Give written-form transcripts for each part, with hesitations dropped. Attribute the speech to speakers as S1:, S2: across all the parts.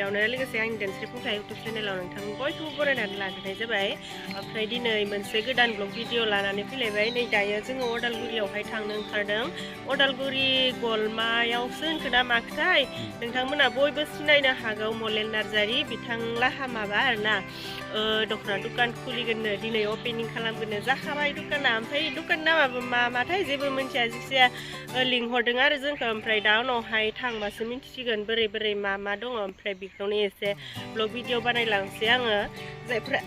S1: बेयावनो लोगोसे आंनि दानस्रि खुंथाय इउटुब चेनेलाव नोंथां बयखौबो बरायनानै लाग्रोनाय जाबाय ओमफ्राय दिनै मोनसे गोदान ब्लग भिडिअ लानानै फैलायबाय नै दायो जोङो अदालगुरियावहाय थांनो ओंखारदों अदालगुरि गलमायावसो होनखोना माखोथाय नोंथांमोना बयबो सिनायनो हागौ मलेन नार्जारि बिथांलाहा माबा आरोना दख'ना दुखान खुलिगोननो दिनै अपेनिं खालामगोननो जाखाबाय दुखाना ओमफ्राय दुखान नामाबो माथाय जेबो मिन्थिया जिखिजाया लिंहरदों आरो जोंखौ ओमफ्राय दा उनावहाय थांबासो मिन्थिसिगोन बोरै बोरै मा दङ ओमफ्राय बेखौनो एसे ब्लग भिडिअ बानायलांसै आङो जायफ्रा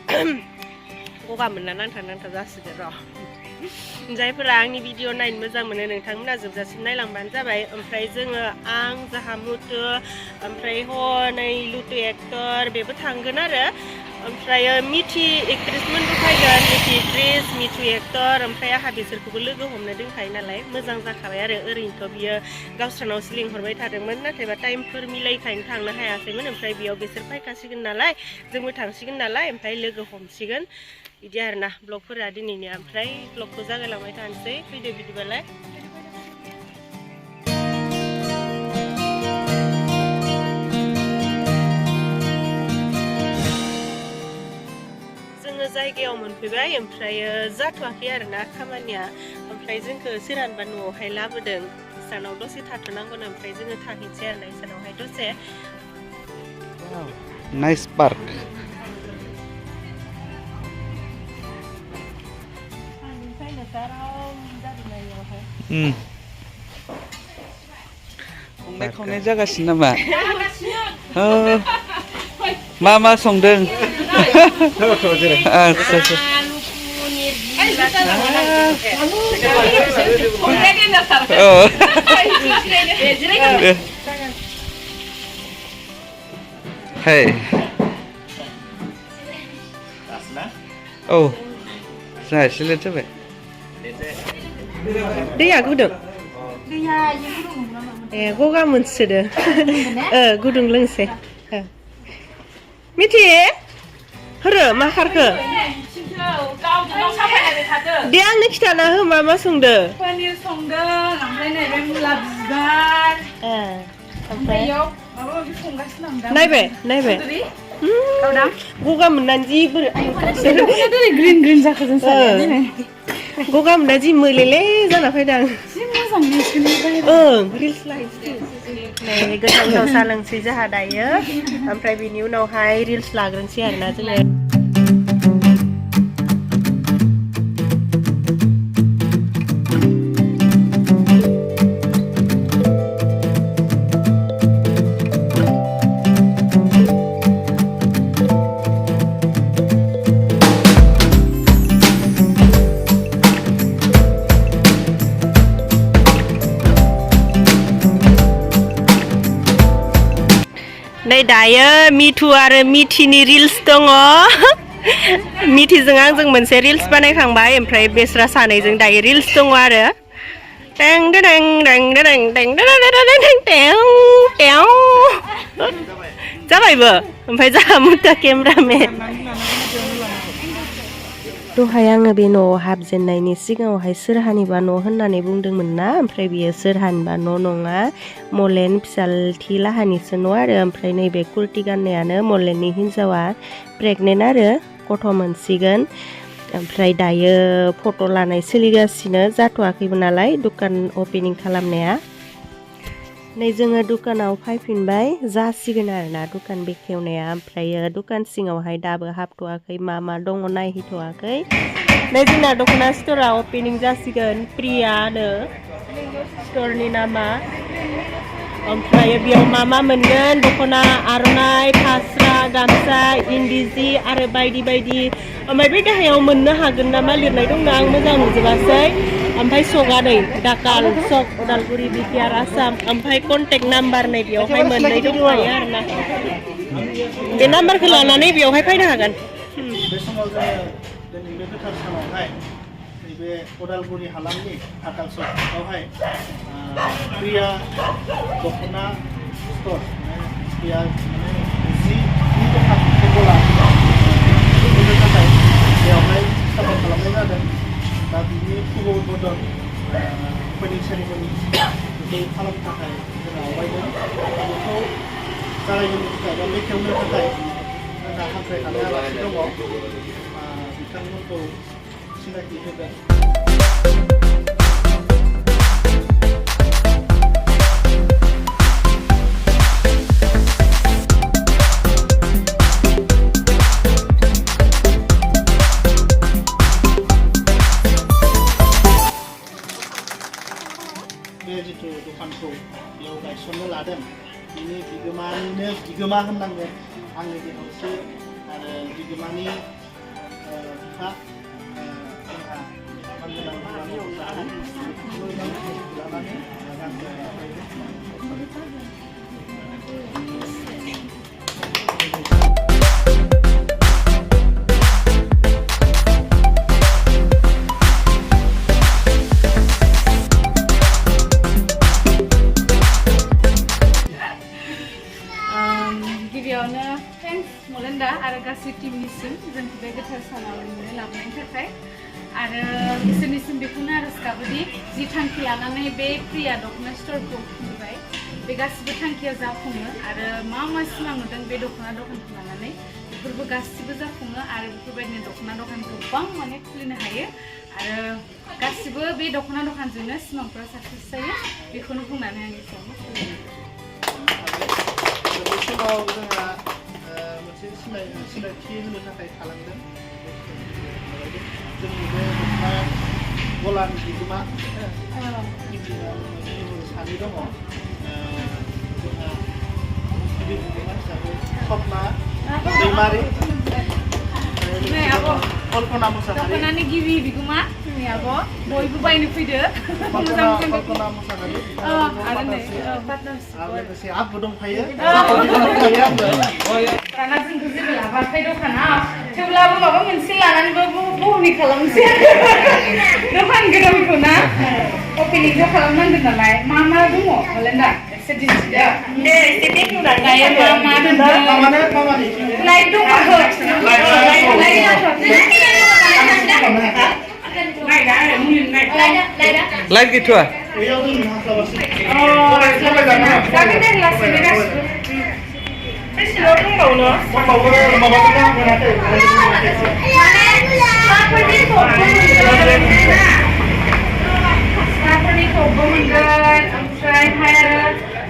S1: गगा मोनना नांथा जासिगोन र' जायफोरा आंनि भिडिअ नायनो मोजां मोनो नोंथांमोना जोबजासिम नायलांबानो जाबाय ओमफ्राय जोङो आं जाहा मुथु ओमफ्राय हनै लुटु एक्टर बेबो थांगोन आरो ओमफ्राय मिथि एक्ट्रेसमोनबो फैगोन मिथि एक्ट्रेस मिथु एक्टर ओमफ्राय आंहा बिसोरखौबो लोगो हमनो दोनखायो नालाय मोजां जाखाबाय आरो ओरैनोथ' बियो गावस्रानावसो लिंहरबाय थादोंमोन नाथायबा टाइमफोर मिलायखायनो थांनो हायाखैमोन ओमफ्राय बेयाव बिसोर फैखासिगोन नालाय जोंबो थांसिगोन नालाय ओमफ्राय लोगो हमसिगोन बिदि आरोना ब्लगफोरा दिनैनिया ओमफ्राय ब्लगखौ जागायलांबाय थानोसै फैदो बिदिबालाय जोङो जायगायाव मोनफैबाय ओमफ्राय जाथ'वाखै आरोना खामानिया ओमफ्राय जोंखौ सोरानबा न'आवहाय लाबोदों इसानाव दसे थाथ'नांगोन ओमफ्राय जोङो थाहैनोसै आरोना इसानावहाय दसे
S2: नाइस पार्क संनाय खावनाय जागासिनो नामा मा संदों Hey. Oh. Saya lihat coba.
S1: दैया गुदुं गगा मोनसोदो गुदुं लोंसै मिथि होरो मा खारखो दे आंनो खिथाना हो मा संदो पनिर संदों ओमफ्राय नैबे मुला बिबार ओमफ्राय माबा माबि संगासिनो दं नायबाय गगा मोननानै जि बोरै ग्रिन जाखो जों गगा मोनना जि मोलेले जाना फैदों जि मोजां रिल्स लाहैसै नै गोथाव साहा लोंसै जोंहा दायो ओमफ्राय बिनि उनावहाय रिल्स लाग्रोनोसै आरोना जोङो नै दायो मिथु आरो मिथिनि रिल्स दङ मिथिजों आंजों मोनसे रिल्स बानायखांबाय ओमफ्राय बेस्रा सानैजों दायो रिल्स दङ आरो टें टें टें टें टें टें जाबायबो ओमफ्राय जाहा मुथा केमेरामेन दहाय आङो बे न'आव हाबजेननायनि सिगाङावहाय सोरहानिबा न' होननानै बुंदोंमोन ना ओमफ्राय बियो सोरहानिबा न' नङा मलेन फिसालथि लाहानिसो न' आरो ओमफ्राय नैबे कुर्ति गाननायानो मलेननि हिन्जावा प्रेगनेन्ट आरो गथ' मोनसिगोन ओमफ्राय दायो फट' लानाय सोलिगासिनो जाथ'वाखैबो नालाय दुखान अपेनिं खालामनाया नै जोङो दुखानाव फैफिनबाय जासिगोन आरोना दुखान बेखेवनाया ओमफ्राय दुखान सिङावहाय दाबो हाबथ'वाखै मा दङ नायहैथ'वाखै नै जोंना दख'ना स्ट'रा अपेनिं जासिगोन प्रियानो स्ट'रनि नामा ओमफ्राय बेयाव मा मोनगोन दख'ना आर'नाइ फास्रा गामसा इन्दि जि आरो बायदि ओमफ्राय बे गाहायाव मोननो हागोन नामा लिरनाय दंना आं मोजां नुजोबासै ओमफ्राय सगा नै दाकाल सक उदालगुरि बिटिआर आसाम ओमफ्राय कन्टेक्ट नाम्बार नै बेयावहाय मोननै दंखायो आरोना बे नाम्बारखौ लानानै बेयावहाय फैनो हागोन
S3: बे समाव जोङो दिनै बे गोथार सानावहाय नैबे उदालगुरि हालामनि दाकाल सकआवहाय प्रिया दख'ना स्ट'र प्रिया जि दखान गला होनो थाखाय बेयावहाय साफा खालामनाय जादों दा बिनि शुभ उद्बोधन ओपनिं सेरेमनि बेखौ खालामनो थाखाय जों आवगायदों बेखौ जागायजेननो एबा बेखेवनो थाखाय जोंहा हांख्रायखानाय आलासि दङ बिथांमोनखौ सिनायथि होगोन बे जिथु दखानखौ बेयाव गायसननो लादों बिनि बिगोमानिनो बिगोमा होननांगोन आंनि बिहामजो आरो बिगोमानि बिफा
S4: गिबियावनो थेंक्स मलेन्दा आरो गासै टीमनिसिम जोंखौ बे गोथार सानाव लिंनानै लाबोनायनि थाखाय आरो इसोरनिसिम बेखौनो आरज गाबोदि जि थांखि लानानै बे प्रिया दख'ना स्ट'रखौ खुलिबाय बे गासिबो थांखिया जाफुङो आरो मा सिमां नुदों बे दख'ना दखानखौ लानानै बेफोरबो गासिबो जाफुङो आरो बेफोरबायदिनो दख'ना दखान गोबां माने खुलिनो हायो आरो गासिबो बे दख'ना दखानजोंनो सिमांफोरा साक्सेस जायो बेखौनो बुंनानै आंनि सायाव
S3: बे समाव जोंहा मोनसे सिनायथि होनो थाखाय थालांदों जोंनि बे दख'ना गलानि बिगोमा सानै दङ जोंहा गिदिर बिगोमा हिसाबै सपना दैमारि कल्पना मोसाहारि
S4: दख'नानि गिबि बिगोमा जोंनि आब' बयबो बायनो फैदो
S3: कल्पना मोसाहारि
S4: आरो
S3: लोगोसे आंबो दंफायो
S4: दाना जोंखौ जेबो लाबाखै दखानाव थेवब्लाबो माबा मोनसे लानानैबो बहनि खालामनोसै दखान गोदानखौ ना अपेनिंखौ खालामनांगोन नालाय मा दङ मलेन्दा एसे दिन्थिदो दे एसे बेखेवनानै दायो मा दोनदों लाइट दङ
S2: लाइट गैथ'आ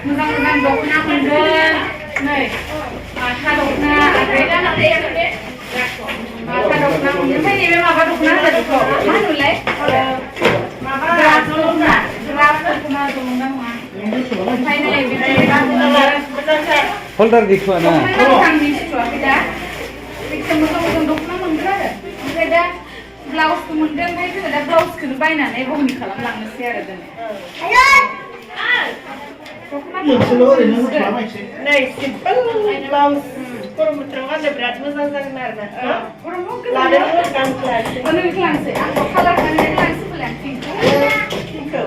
S4: मोजां दख'ना मोनगोन नै माथा दख'ना ओमफ्राय नैबे माबा दख'ना बेखौ मा होनोलाय ओमफ्राय नै
S2: हल्दार गैथ'आ ना
S4: मोजां दख'ना मोनगोन आरो ओमफ्राय दा ब्लाउसखौ मोनगोन ओमफ्राय जोङो दा ब्लाउसखौनो बायनानै बहनि खालामलांनोसै आरो दिनै
S3: मोनसेल' ओरैनो खालामनायसै
S1: नै सिम्पोल ब्लाउस गरम बोथोराव गाननो बिराद मोजां जागोन आरो ना लादों
S4: गांसे आंखौ कालार खालामनानै लांसैलाय पिंकखौ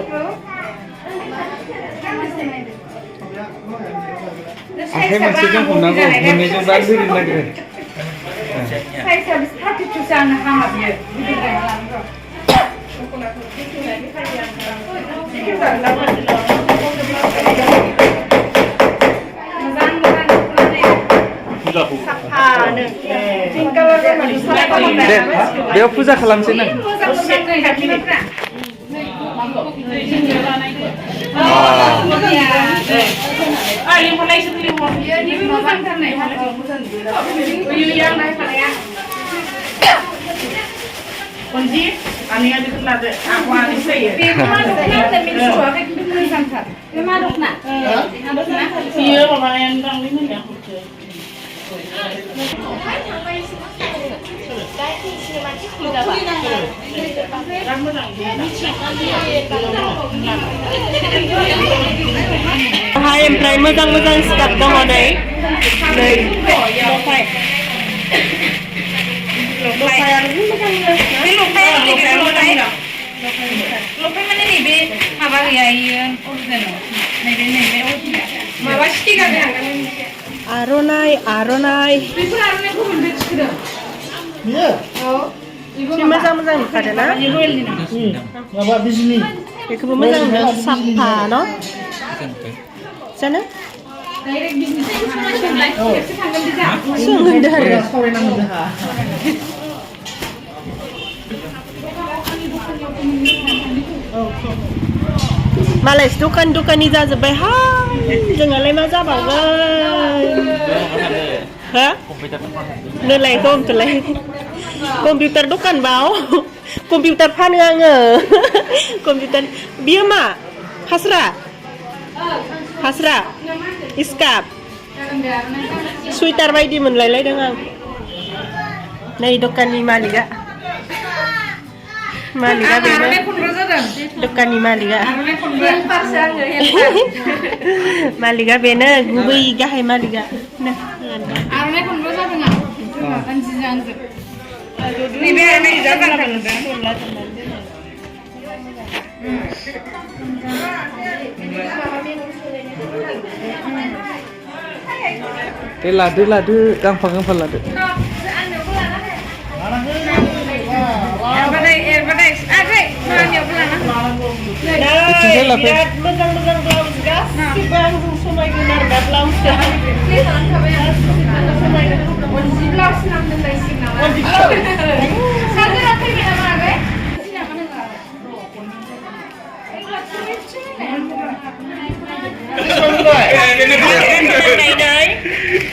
S2: आखाइ मोनसे जोंखौनांगौ मोननैजों बा गिदिर नागिरो
S4: साइजआ 32 जानो हामा बियो गिदिर गायना लानांगौ
S2: बेयाव फुजा खालामसै नों
S1: Kunci, aninya dikenal aku anis saya. Iya, mama yang bang ini ya. Hai, oमफ्राय मोजां स्टाफ दङ नै
S4: लफाय माने नैबे माबा गैया इयो अरिजिनाल नैबे माबा स्टिकार
S1: आर'नाइ
S4: बेफोर आर'नाइखौ मोनदों थिखोदों
S3: बियो
S1: मोजां नुखादों ना
S3: माबा बिजनि
S1: बेखौबो मोजां साफा न' जानो
S4: Direct bisnis soalnya खेबसे थांगोन दे जा
S1: सोंदो आरो
S3: सावरायनांगोन जोंहा
S1: मालायस दखानि जाजोब्बाय हा जोंहालाय मा जाबावगोन हो नोलाय कम्पिउटारलाय कम्पिउटार दखान बाव कम्पिउटार फानो आङो कम्पिउटार बियो मा फास्रा स्कार्फ सुइटार बायदि मोनलायलायदों आं नै दखाननि मालिकआ बेनो दखाननि मालिकआ बेनो गुबै गाहाय मालिकआ
S4: आरनाय खनबो जादों आं आंजिजों आंजों नैबे नै जागोन
S2: दे लादो गांफा लादो
S4: एरबादै आगै मानियावबो लाना
S1: बिराद मोजां ब्लाउस गासिबो आंजों समायगोन आरो ना ब्लाउसआ
S4: अनजि ब्लाउस नांदोंलायसिगोन नामा सानजना फैबाय नामा आगै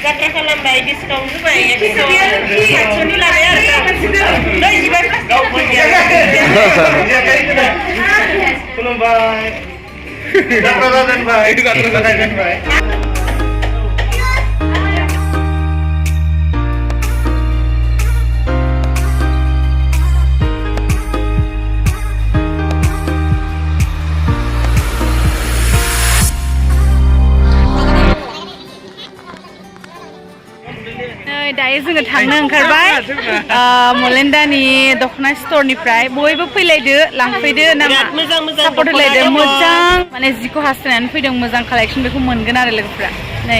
S1: जात्रा खालामबाय डिसकाउन्ट होबाय 100नि लाबाय आरो
S3: खुलुमबाय जात्रा जाजेनबाय
S4: दायो जोङो थांनो ओंखारबाय मलेन्डानि दखना स्टरनिफ्राय बयबो फैलायदो लांफैदो नामा सापर्ट होलायदो मोजां माने जिखौ हास्थायनानै फैदों मोजां कालेक्सन बेखौ मोनगोन आरो लोगोफ्रा नै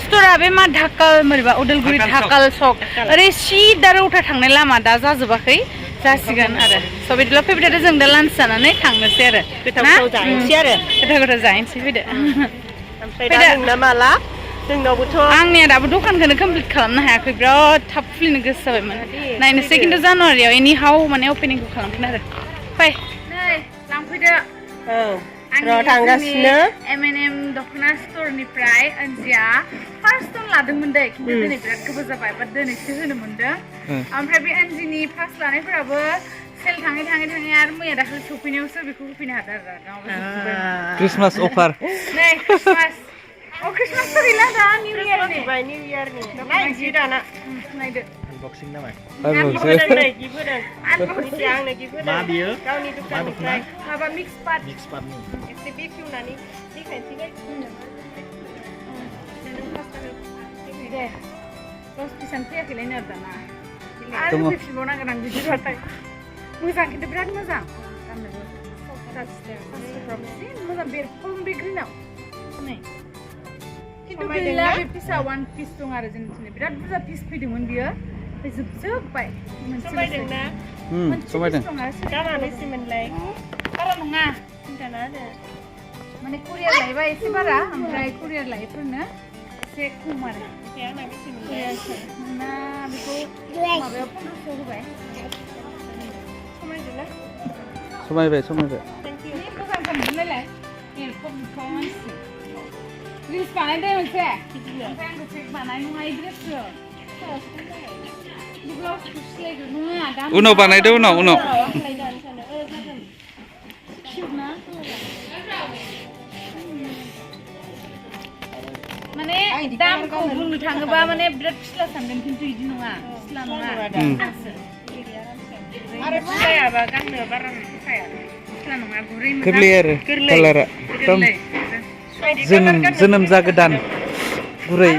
S4: स्टरा बे मा ढाकाल मोरैबा उदालगुरि ढाकाल सक ओरै सिदा रौता थांनाय लामा दा जाजोबाखै जासिगोन आरो स' बिदिब्ला फैबाय जों दा लान्च जानानै थांनोसै आरो गोथाव जाहैनोसै फैदो
S1: ओमफ्राय दा नोंना माला जोंनावबोथ'
S4: आंनिया दाबो दखानखौनो कमप्लिट खालामनो हायाखै बिराद थाब खुलिनो गोसो जाबायमोन नायनोसै खिन्थु जानुवारियाव एनि हाउ माने अपेनिंखौ खालामगोन आरो फै नै लांफैदो
S1: र' थांगासिनो
S4: M&M दखना स्टरनिफ्राय अन्जिया फार्स्टआव लादोंमोन दे खिन्थु दिनै बिराद गोबाव जाबाय बाट दिनैसो होनो मोनदों ओमफ्राय बे अन्जिनि फार्स्ट लानायफोराबो सेल थाङै आरो मैया दाखालि सफैनायावसो बेखौ होफैनो हादों आरो
S2: क्रिसमास अफार
S4: नै क्रिसमास क्रिसमास गैला दा निउ इयारनि
S1: नायनोसै दाना
S4: नायदो
S3: अनबक्सिं नामा
S1: आंनो गिफ्ट होदों
S3: मा बियो
S1: गावनि दखाननिफ्राय
S4: माबा मिक्स पाट
S1: एसे बेखेवनानै देखायनोसै
S4: दे 10 पिसानो फैयाखैलायनो आरो दाना आरो फैफिनबावनांगोन आं बिदिबाथाय मोजां खिन्थु बिराद मोजां गाननोबो मोजां बेरखम बे ग्रिनाव नै खिन्थु गैला बे पिसा 1 पिस दं आरो जोंनि बिराद बुरजा पिस फैदोंमोन बियो ओमफ्राय जोबजोब्बाय
S1: समायदोंना
S2: समायदों
S1: गानानैसोमोनलाय
S4: बारा नङा
S1: खिन्थाना होदो
S4: माने कुरियार लायोबा एसे बारा ओमफ्राय कुरियार लायैफोरनो एसे खम आरो
S1: आंना बेसे मोनलाय
S4: नोंना बेखौ माबायाव 1500 होबाय
S1: समायदोंना
S2: समायबाय
S4: मोजां मोनलायलाय एरखम मानसि रिल्स बानायदो मोनसे ओमफ्राय आंखौ चेक बानायनो हायो ड्रेसखौ
S2: उनाव बानायदो उनाव
S4: माने दामखौ बुंनो थाङोबा माने बिराद फिस्ला सानगोन खिन्थु बिदि नङा फिस्ला नङा
S1: आरो फिस्लायाबा गाननो बारा फैखाया फिस्ला नङा गुरै मोजां
S2: गोरलै आरो कालारा जोनोम जागोदान गुरै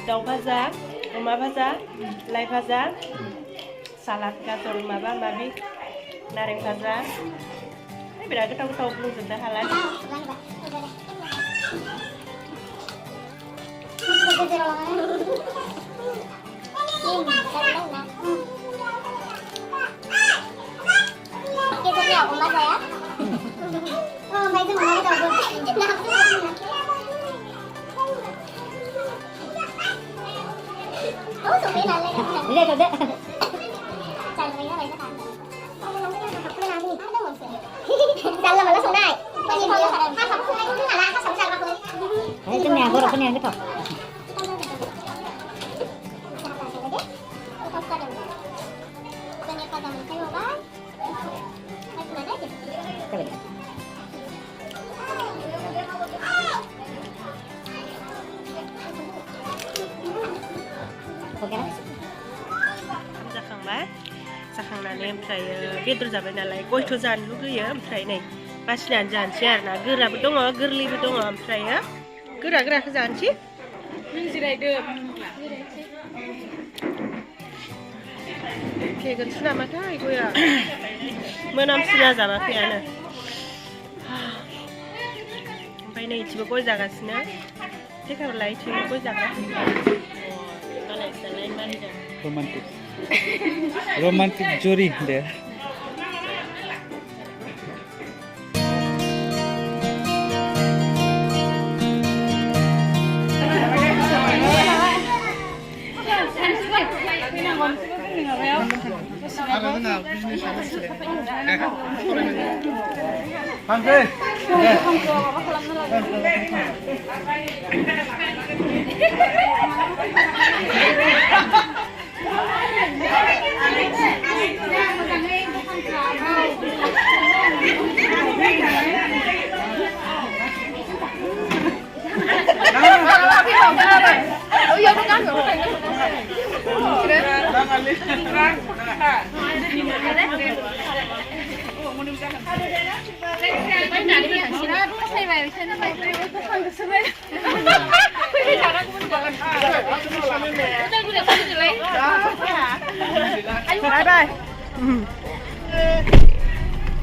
S2: दाउ भाजा अमा भाजा लाइ भाजा सालाद गाजर माबा माबि नारें भाजा बिराद गोथाव बुंजोबनो हाला
S5: Kau omah saya. Oh, baik tu mana kau? Oh, tụi là lên. Lên rồi đấy. Chạy mấy cái này nó thẳng. Chạy là mà nó xuống đây. Tại vì thôi hai phòng không ai cũng là la, có sống sao mà thôi. Đấy, cái nhà vô được cái nhà cái phòng.
S1: जाखांनानै ओमफ्राय बेदर जाबाय नालाय गयथ' जानो लुगैयो ओमफ्राय नै बासिनानै जानोसै आरोना गोराबो दङ गोरलैबो दङ ओमफ्राय गोरा गोराखौ जानोसै
S4: जिरायदो
S1: फेगोनसो नामाथाय गया मोनामसिना जाबाखैयानो ओमफ्राय नै इथिबो गय जागासिनो टेकाव लायथिबो गय जागासिनो मालायसालाय मानिदों
S6: romantic jury there.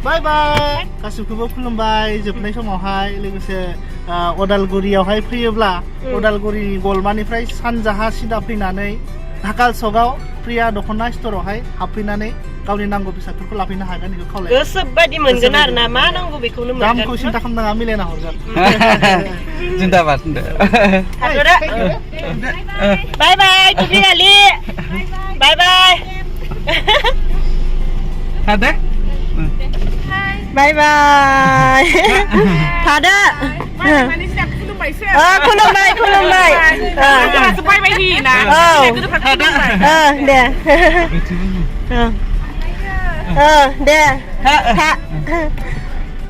S3: Bye bye. Kasihku खुलुमबाय जोबनाय समावहाय लोगोसे अदालगुरियावहाय फैयोब्ला अदालगुरिनि गलमानिफ्राय सानजाहा सिदा फैनानै ढाकाल सकआव प्रिया दख'ना स्ट'रावहाय हाबफैनानै गावनि नांगौ बेसादफोरखौ लाफैनो हागोन बेखौ खावलायो
S1: गोसो बायदि मोनगोन आरो ना मा नांगौ बेखौनो मोनगोन
S3: दामखौ सिन्था खालामनाङा मिलायना हरगोन
S6: जिन्दाबाद
S1: बाय बाय टुपि आलि बाय बाय
S6: ada
S1: बाय बाय थादो खुलुमबाय खुलुमबाय
S2: सबाय बायदि ना
S1: दे दे